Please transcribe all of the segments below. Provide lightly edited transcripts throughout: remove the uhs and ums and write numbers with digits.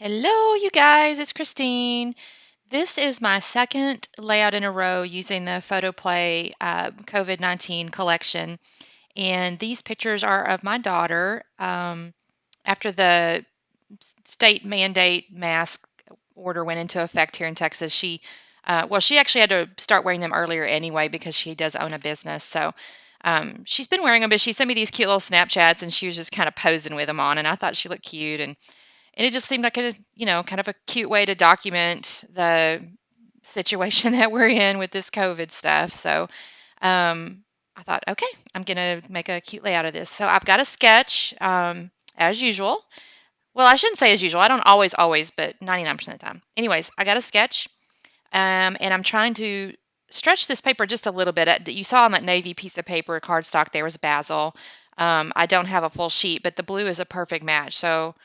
Hello, you guys, it's Christine. This is my second layout in a row using the Photoplay COVID-19 collection. And these pictures are of my daughter after the state mandate mask order went into effect here in Texas. She actually had to start wearing them earlier anyway because she does own a business. So she's been wearing them, but she sent me these cute little Snapchats and she was just kind of posing with them on. And I thought she looked cute. And it just seemed like kind of a cute way to document the situation that we're in with this COVID stuff. So I thought, okay, I'm going to make a cute layout of this. So I've got a sketch as usual. Well, I shouldn't say as usual. I don't always, but 99% of the time. Anyways, I got a sketch and I'm trying to stretch this paper just a little bit. You saw on that navy piece of paper, cardstock, there was basil. I don't have a full sheet, but the blue is a perfect match. So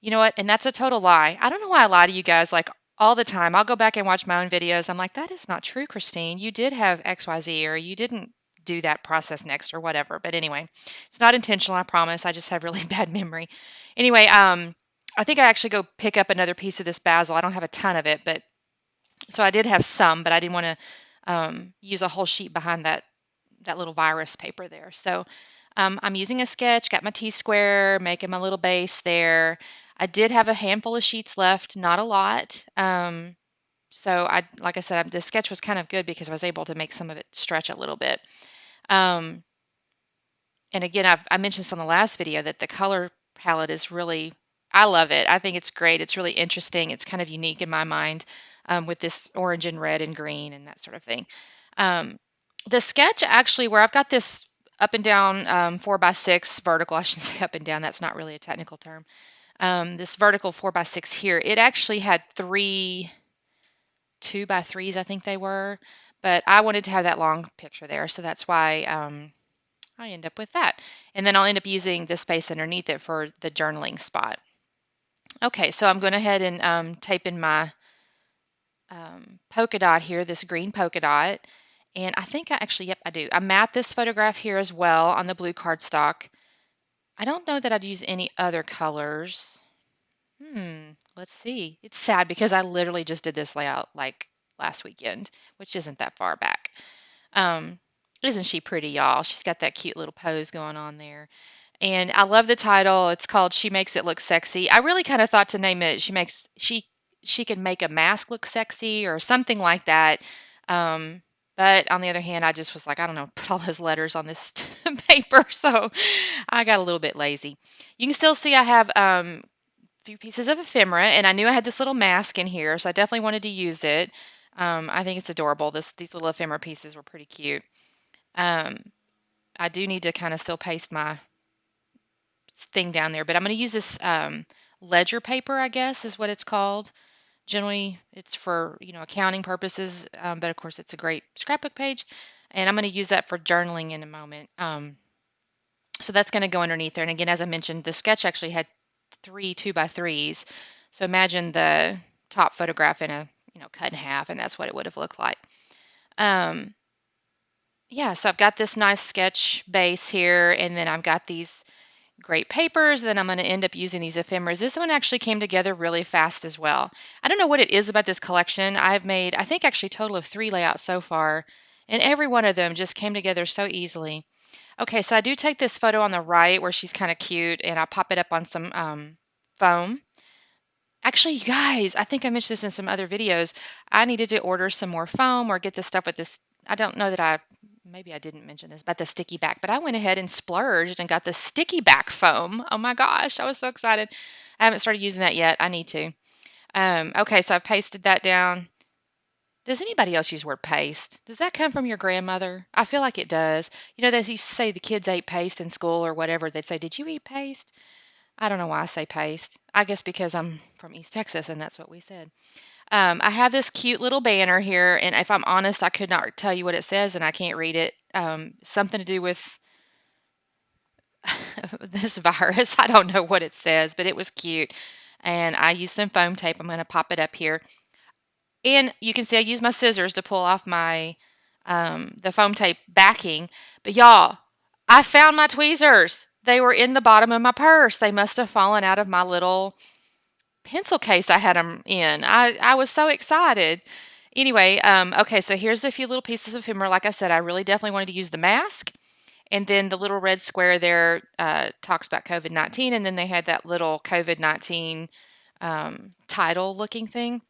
you know what? And that's a total lie. I don't know why I lie to you guys like all the time. I'll go back and watch my own videos. I'm like, that is not true, Christine. You did have XYZ or you didn't do that process next or whatever. But anyway, it's not intentional, I promise. I just have really bad memory. Anyway, I think I actually go pick up another piece of this basil. I don't have a ton of it, but so I did have some, but I didn't want to use a whole sheet behind that little virus paper there. So I'm using a sketch, got my T-square, making my little base there. I did have a handful of sheets left, not a lot. Like I said, the sketch was kind of good because I was able to make some of it stretch a little bit. Um, and again, I mentioned this on the last video that the color palette is really, I love it. I think it's great. It's really interesting. It's kind of unique in my mind with this orange and red and green and that sort of thing. Um, the sketch actually, where I've got this up and down 4x6 vertical, I shouldn't say up and down, that's not really a technical term. This vertical 4x6 here, it actually had three 2x3s, I think they were, but I wanted to have that long picture there, so that's why I end up with that. And then I'll end up using the space underneath it for the journaling spot. Okay, so I'm going ahead and tape in my polka dot here, this green polka dot. And I think yep, I do. I matte this photograph here as well on the blue cardstock. I don't know that I'd use any other colors. Let's see. It's sad because I literally just did this layout like last weekend, which isn't that far back. Um, isn't she pretty, y'all? She's got that cute little pose going on there. And I love the title. It's called She Makes It Look Sexy. I really kind of thought to name it She Can Make a Mask Look Sexy or something like that. But on the other hand, I just was like, I don't know, put all those letters on this paper. So I got a little bit lazy. You can still see I have few pieces of ephemera, and I knew I had this little mask in here, so I definitely wanted to use it. I think it's adorable. These little ephemera pieces were pretty cute. Um, I do need to kind of still paste my thing down there, but I'm going to use this ledger paper, I guess is what it's called. Generally, it's for accounting purposes, but of course it's a great scrapbook page, and I'm going to use that for journaling in a moment. So that's going to go underneath there. And again, as I mentioned, the sketch actually had three 2x3s. So imagine the top photograph in a cut in half, and that's what it would have looked like. Yeah, so I've got this nice sketch base here, and then I've got these great papers. Then I'm going to end up using these ephemeras. This one actually came together really fast as well. I don't know what it is about this collection. I've made, I think, actually a total of 3 layouts so far, and every one of them just came together so easily. Okay, so I do take this photo on the right where she's kind of cute, and I pop it up on some foam. Actually, you guys, I think I mentioned this in some other videos. I needed to order some more foam or get this stuff with this. I don't know that maybe I didn't mention this about the sticky back, but I went ahead and splurged and got the sticky back foam. Oh my gosh, I was so excited. I haven't started using that yet. I need to. Okay, so I've pasted that down. Does anybody else use the word paste? Does that come from your grandmother? I feel like it does. You know, they used to say the kids ate paste in school or whatever. They'd say, "Did you eat paste?" I don't know why I say paste. I guess because I'm from East Texas and that's what we said. I have this cute little banner here, and if I'm honest, I could not tell you what it says, and I can't read it. Something to do with this virus. I don't know what it says, but it was cute. And I used some foam tape. I'm going to pop it up here. And you can see I use my scissors to pull off my the foam tape backing. But y'all, I found my tweezers. They were in the bottom of my purse. They must have fallen out of my little pencil case I had them in. I was so excited. Anyway, okay, so here's a few little pieces of ephemera. Like I said, I really definitely wanted to use the mask. And then the little red square there talks about COVID-19. And then they had that little COVID-19 title looking thing.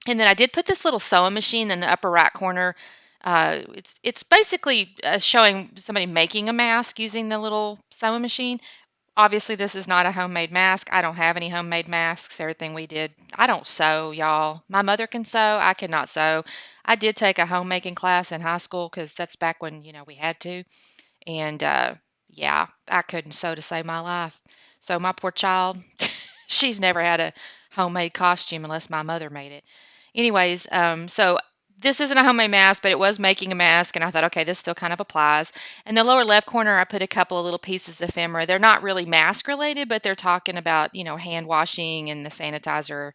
And then I did put this little sewing machine in the upper right corner. It's basically showing somebody making a mask using the little sewing machine. Obviously, this is not a homemade mask. I don't have any homemade masks. Everything we did, I don't sew, y'all. My mother can sew. I cannot sew. I did take a homemaking class in high school because that's back when, we had to. And yeah, I couldn't sew to save my life. So my poor child, she's never had a homemade costume unless my mother made it. Anyways, so this isn't a homemade mask, but it was making a mask, and I thought, okay, this still kind of applies. In the lower left corner, I put a couple of little pieces of ephemera. They're not really mask related, but they're talking about, hand washing and the sanitizer,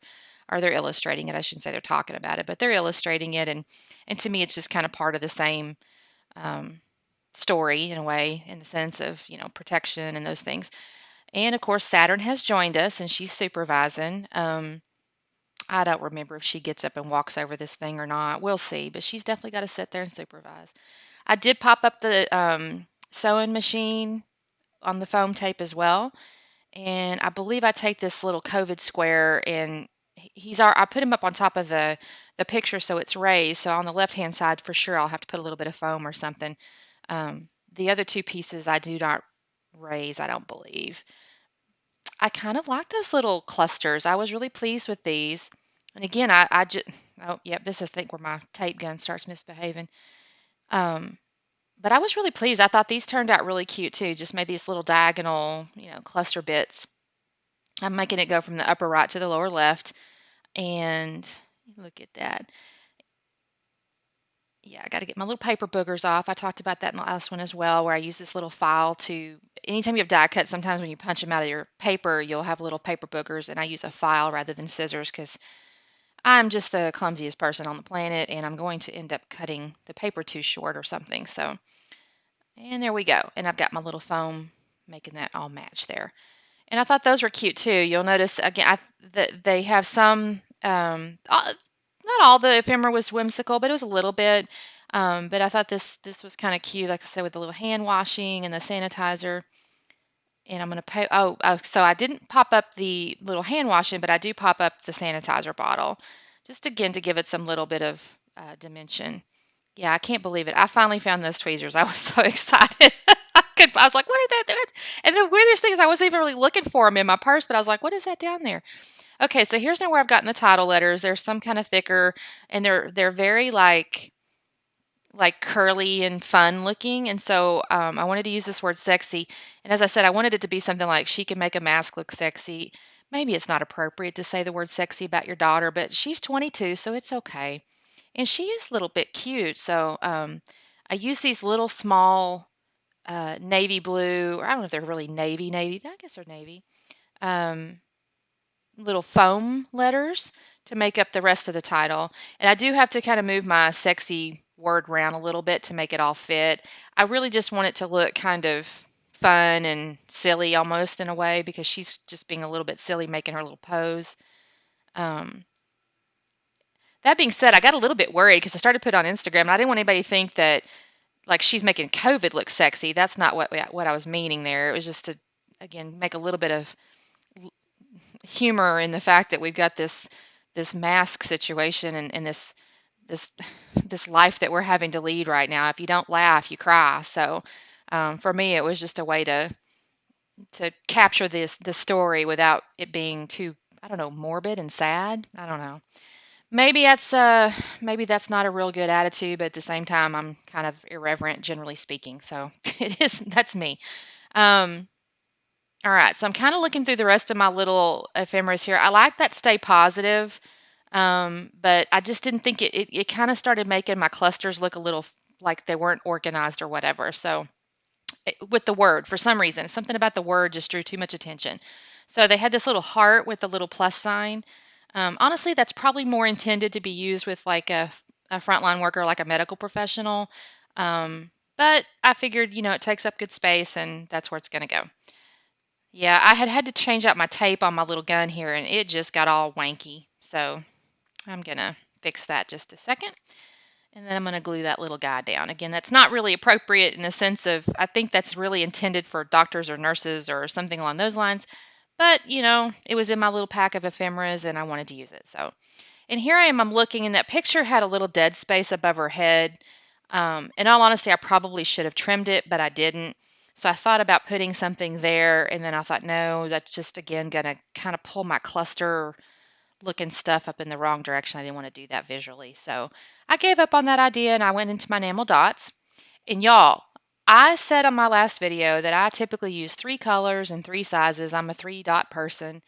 or they're illustrating it. I shouldn't say they're talking about it, but they're illustrating it, and to me, it's just kind of part of the same um, story in a way, in the sense of, protection and those things. And of course, Saturn has joined us, and she's supervising. I don't remember if she gets up and walks over this thing or not. We'll see, but she's definitely got to sit there and supervise. I did pop up the sewing machine on the foam tape as well, and I believe I take this little COVID square and I put him up on top of the picture so it's raised. So on the left hand side, for sure, I'll have to put a little bit of foam or something. The other two pieces I do not raise, I don't believe. I kind of like those little clusters. I was really pleased with these. And again, I just, oh, yep, this is, I think, where my tape gun starts misbehaving. Um, but I was really pleased. I thought these turned out really cute too. Just made these little diagonal, cluster bits. I'm making it go from the upper right to the lower left. And look at that. Yeah, I got to get my little paper boogers off. I talked about that in the last one as well, where I use this little file to, anytime you have die cuts, sometimes when you punch them out of your paper, you'll have little paper boogers, and I use a file rather than scissors because I'm just the clumsiest person on the planet, and I'm going to end up cutting the paper too short or something. So, and there we go. And I've got my little foam making that all match there. And I thought those were cute too. You'll notice again that they have some, not all the ephemera was whimsical, but it was a little bit. But I thought this was kind of cute, like I said, with the little hand washing and the sanitizer. And I'm going to pay. So I didn't pop up the little hand washing, but I do pop up the sanitizer bottle, just again to give it some little bit of dimension. Yeah, I can't believe it. I finally found those tweezers. I was so excited. I was like, what are that? And the weirdest thing is I wasn't even really looking for them in my purse, but I was like, what is that down there? Okay, so here's now where I've gotten the title letters. They're some kind of thicker, and they're very like curly and fun looking. And so I wanted to use this word sexy. And as I said, I wanted it to be something like she can make a mask look sexy. Maybe it's not appropriate to say the word sexy about your daughter, but she's 22, so it's okay. And she is a little bit cute. So I use these little small navy blue, or I don't know if they're really navy. I guess they're navy. Um, Little foam letters to make up the rest of the title. And I do have to kind of move my sexy word around a little bit to make it all fit. I really just want it to look kind of fun and silly almost in a way because she's just being a little bit silly making her little pose. Um, that being said, I got a little bit worried because I started to put it on Instagram and I didn't want anybody to think that like she's making COVID look sexy. That's not what I was meaning there. It was just to again make a little bit of humor in the fact that we've got this mask situation and this this life that we're having to lead right now. If you don't laugh, you cry. So for me, it was just a way to capture this story without it being too, I don't know, morbid and sad. I don't know. Maybe that's not a real good attitude, but at the same time, I'm kind of irreverent, generally speaking. So it is. That's me. Um, all right, so I'm kind of looking through the rest of my little ephemeras here. I like that stay positive, but I just didn't think it kind of started making my clusters look a little like they weren't organized or whatever. So with the word, for some reason, something about the word just drew too much attention. So they had this little heart with a little plus sign. Honestly, that's probably more intended to be used with like a frontline worker, like a medical professional. But I figured, it takes up good space and that's where it's going to go. Yeah, I had to change out my tape on my little gun here, and it just got all wanky. So I'm going to fix that just a second. And then I'm going to glue that little guy down. Again, that's not really appropriate in the sense of, I think that's really intended for doctors or nurses or something along those lines. But, it was in my little pack of ephemeras and I wanted to use it. So, and here I am, I'm looking, and that picture had a little dead space above her head. In all honesty, I probably should have trimmed it, but I didn't. So I thought about putting something there, and then I thought, no, that's just, again, going to kind of pull my cluster looking stuff up in the wrong direction. I didn't want to do that visually. So I gave up on that idea and I went into my enamel dots. And y'all, I said on my last video that I typically use 3 colors and 3 sizes. I'm a 3 dot person.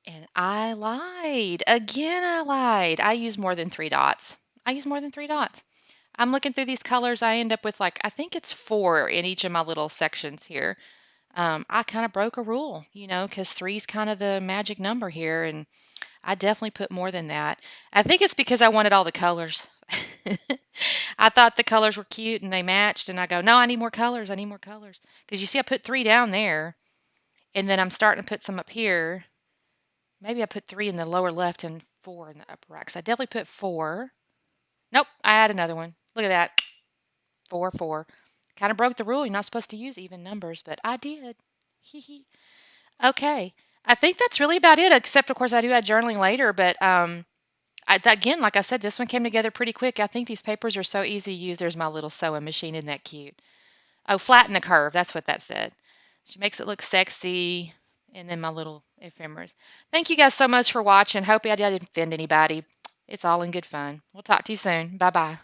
And I lied. Again, I lied. I use more than 3 dots. I use more than 3 dots. I'm looking through these colors. I end up with, like, I think it's 4 in each of my little sections here. I kind of broke a rule, because 3 is kind of the magic number here. And I definitely put more than that. I think it's because I wanted all the colors. I thought the colors were cute and they matched, and I go, no, I need more colors. I need more colors. Because you see, I put 3 down there, and then I'm starting to put some up here. Maybe I put 3 in the lower left and 4 in the upper right. So I definitely put 4. Nope, I had another one. Look at that. 4, 4. Kind of broke the rule. You're not supposed to use even numbers, but I did. Hee hee. Okay. I think that's really about it, except, of course, I do add journaling later, but again, like I said, this one came together pretty quick. I think these papers are so easy to use. There's my little sewing machine. Isn't that cute? Oh, flatten the curve. That's what that said. She makes it look sexy. And then my little ephemeras. Thank you guys so much for watching. Hope I didn't offend anybody. It's all in good fun. We'll talk to you soon. Bye-bye.